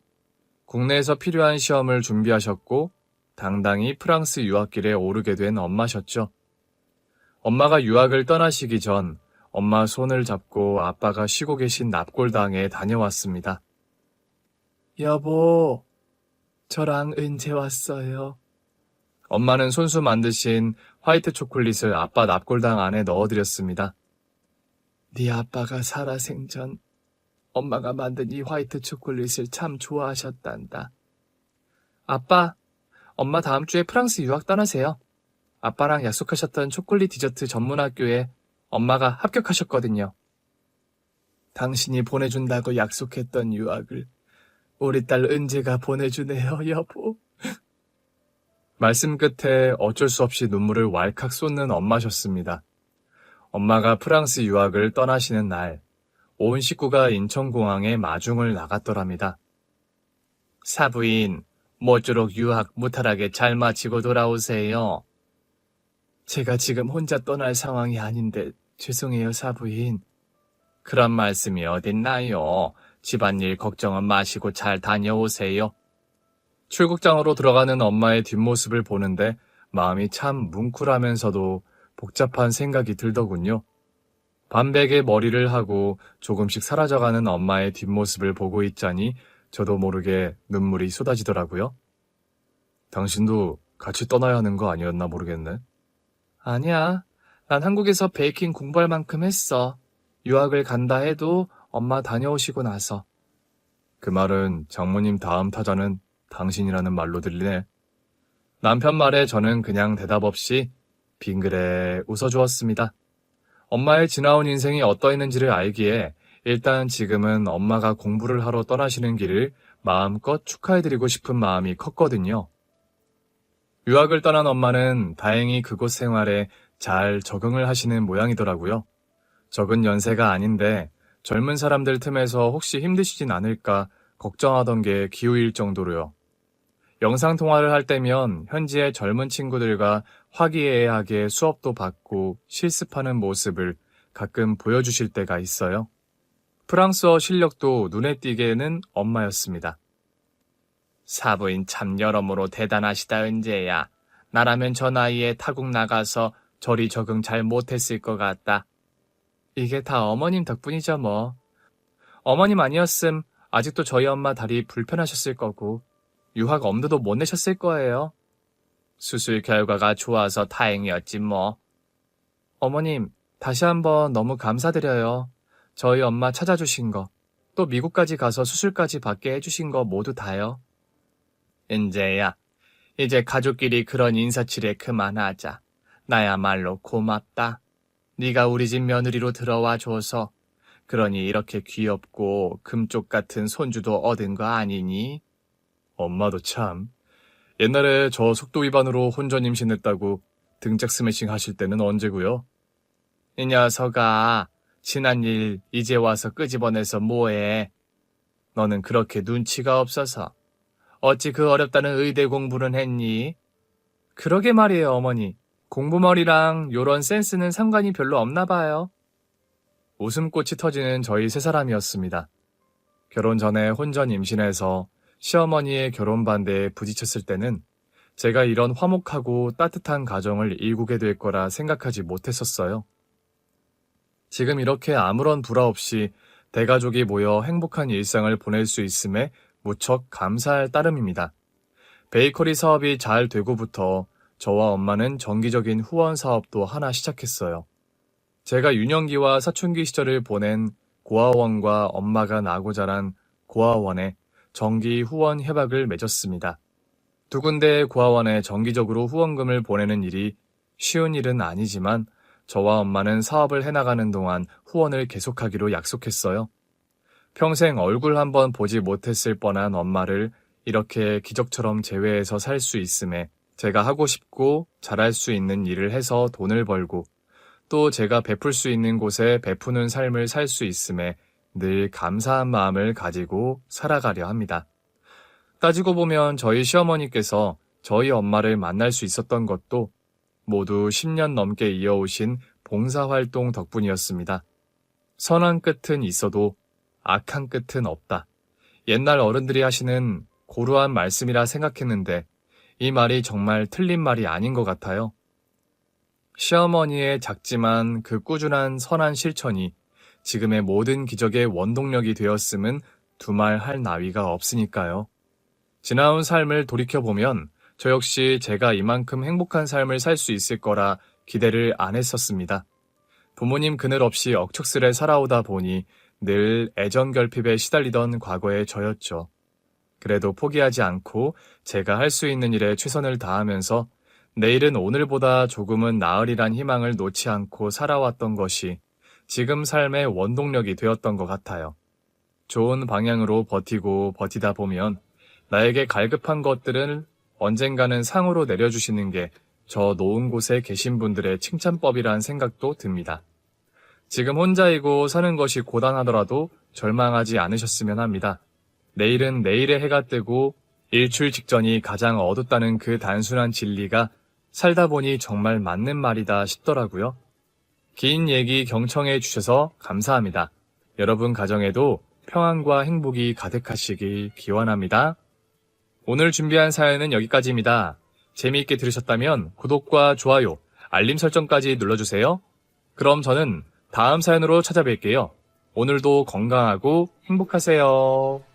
S1: 국내에서 필요한 시험을 준비하셨고 당당히 프랑스 유학길에 오르게 된 엄마셨죠. 엄마가 유학을 떠나시기 전 엄마 손을 잡고 아빠가 쉬고 계신 납골당에 다녀왔습니다. 여보, 저랑 은재 왔어요. 엄마는 손수 만드신 화이트 초콜릿을 아빠 납골당 안에 넣어드렸습니다. 네 아빠가 살아생전 엄마가 만든 이 화이트 초콜릿을 참 좋아하셨단다. 아빠, 엄마 다음 주에 프랑스 유학 떠나세요. 아빠랑 약속하셨던 초콜릿 디저트 전문 학교에 엄마가 합격하셨거든요. 당신이 보내준다고 약속했던 유학을 우리 딸 은재가 보내주네요, 여보. 말씀 끝에 어쩔 수 없이 눈물을 왈칵 쏟는 엄마셨습니다. 엄마가 프랑스 유학을 떠나시는 날, 온 식구가 인천공항에 마중을 나갔더랍니다. 사부인, 모쪼록 유학 무탈하게 잘 마치고 돌아오세요. 제가 지금 혼자 떠날 상황이 아닌데 죄송해요, 사부인. 그런 말씀이 어딨나요? 집안일 걱정은 마시고 잘 다녀오세요. 출국장으로 들어가는 엄마의 뒷모습을 보는데 마음이 참 뭉클하면서도 복잡한 생각이 들더군요. 반백의 머리를 하고 조금씩 사라져가는 엄마의 뒷모습을 보고 있자니 저도 모르게 눈물이 쏟아지더라고요. 당신도 같이 떠나야 하는 거 아니었나 모르겠네. 아니야. 난 한국에서 베이킹 공부할 만큼 했어. 유학을 간다 해도 엄마 다녀오시고 나서. 그 말은 장모님 다음 타자는 당신이라는 말로 들리네. 남편 말에 저는 그냥 대답 없이 빙그레 웃어주었습니다. 엄마의 지나온 인생이 어떠했는지를 알기에 일단 지금은 엄마가 공부를 하러 떠나시는 길을 마음껏 축하해드리고 싶은 마음이 컸거든요. 유학을 떠난 엄마는 다행히 그곳 생활에 잘 적응을 하시는 모양이더라고요. 적은 연세가 아닌데 젊은 사람들 틈에서 혹시 힘드시진 않을까 걱정하던 게 기우일 정도로요. 영상통화를 할 때면 현지의 젊은 친구들과 화기애애하게 수업도 받고 실습하는 모습을 가끔 보여주실 때가 있어요. 프랑스어 실력도 눈에 띄게는 엄마였습니다. 사부인 참 여러모로 대단하시다, 은재야. 나라면 저 나이에 타국 나가서 저리 적응 잘 못했을 것 같다. 이게 다 어머님 덕분이죠 뭐. 어머님 아니었음 아직도 저희 엄마 다리 불편하셨을 거고 유학 엄두도 못 내셨을 거예요. 수술 결과가 좋아서 다행이었지 뭐. 어머님, 다시 한번 너무 감사드려요. 저희 엄마 찾아주신 거, 또 미국까지 가서 수술까지 받게 해주신 거 모두 다요. 은재야, 이제 가족끼리 그런 인사치레 그만하자. 나야말로 고맙다. 네가 우리 집 며느리로 들어와 줘서. 그러니 이렇게 귀엽고 금쪽 같은 손주도 얻은 거 아니니? 엄마도 참. 옛날에 저 속도 위반으로 혼전 임신했다고 등짝 스매싱 하실 때는 언제고요? 이 녀석아, 지난 일 이제 와서 끄집어내서 뭐해? 너는 그렇게 눈치가 없어서 어찌 그 어렵다는 의대 공부는 했니? 그러게 말이에요, 어머니. 공부머리랑 요런 센스는 상관이 별로 없나 봐요. 웃음꽃이 터지는 저희 세 사람이었습니다. 결혼 전에 혼전 임신해서 시어머니의 결혼 반대에 부딪혔을 때는 제가 이런 화목하고 따뜻한 가정을 이루게 될 거라 생각하지 못했었어요. 지금 이렇게 아무런 불화 없이 대가족이 모여 행복한 일상을 보낼 수 있음에 무척 감사할 따름입니다. 베이커리 사업이 잘 되고부터 저와 엄마는 정기적인 후원 사업도 하나 시작했어요. 제가 유년기와 사춘기 시절을 보낸 고아원과 엄마가 나고 자란 고아원에 정기 후원 협약을 맺었습니다. 두 군데의 고아원에 정기적으로 후원금을 보내는 일이 쉬운 일은 아니지만 저와 엄마는 사업을 해나가는 동안 후원을 계속하기로 약속했어요. 평생 얼굴 한번 보지 못했을 뻔한 엄마를 이렇게 기적처럼 제외해서 살 수 있음에 제가 하고 싶고 잘할 수 있는 일을 해서 돈을 벌고 또 제가 베풀 수 있는 곳에 베푸는 삶을 살 수 있음에 늘 감사한 마음을 가지고 살아가려 합니다. 따지고 보면 저희 시어머니께서 저희 엄마를 만날 수 있었던 것도 모두 10년 넘게 이어오신 봉사활동 덕분이었습니다. 선한 끝은 있어도 악한 끝은 없다. 옛날 어른들이 하시는 고루한 말씀이라 생각했는데 이 말이 정말 틀린 말이 아닌 것 같아요. 시어머니의 작지만 그 꾸준한 선한 실천이 지금의 모든 기적의 원동력이 되었음은 두말 할 나위가 없으니까요. 지나온 삶을 돌이켜보면 저 역시 제가 이만큼 행복한 삶을 살 수 있을 거라 기대를 안 했었습니다. 부모님 그늘 없이 억척스레 살아오다 보니 늘 애정결핍에 시달리던 과거의 저였죠. 그래도 포기하지 않고 제가 할 수 있는 일에 최선을 다하면서 내일은 오늘보다 조금은 나으리란 희망을 놓지 않고 살아왔던 것이 지금 삶의 원동력이 되었던 것 같아요. 좋은 방향으로 버티고 버티다 보면 나에게 갈급한 것들은 언젠가는 상으로 내려주시는 게 저 놓은 곳에 계신 분들의 칭찬법이란 생각도 듭니다. 지금 혼자이고 사는 것이 고단하더라도 절망하지 않으셨으면 합니다. 내일은 내일의 해가 뜨고 일출 직전이 가장 어둡다는 그 단순한 진리가 살다 보니 정말 맞는 말이다 싶더라고요. 긴 얘기 경청해 주셔서 감사합니다. 여러분 가정에도 평안과 행복이 가득하시길 기원합니다. 오늘 준비한 사연은 여기까지입니다. 재미있게 들으셨다면 구독과 좋아요, 알림 설정까지 눌러주세요. 그럼 저는 다음 사연으로 찾아뵐게요. 오늘도 건강하고 행복하세요.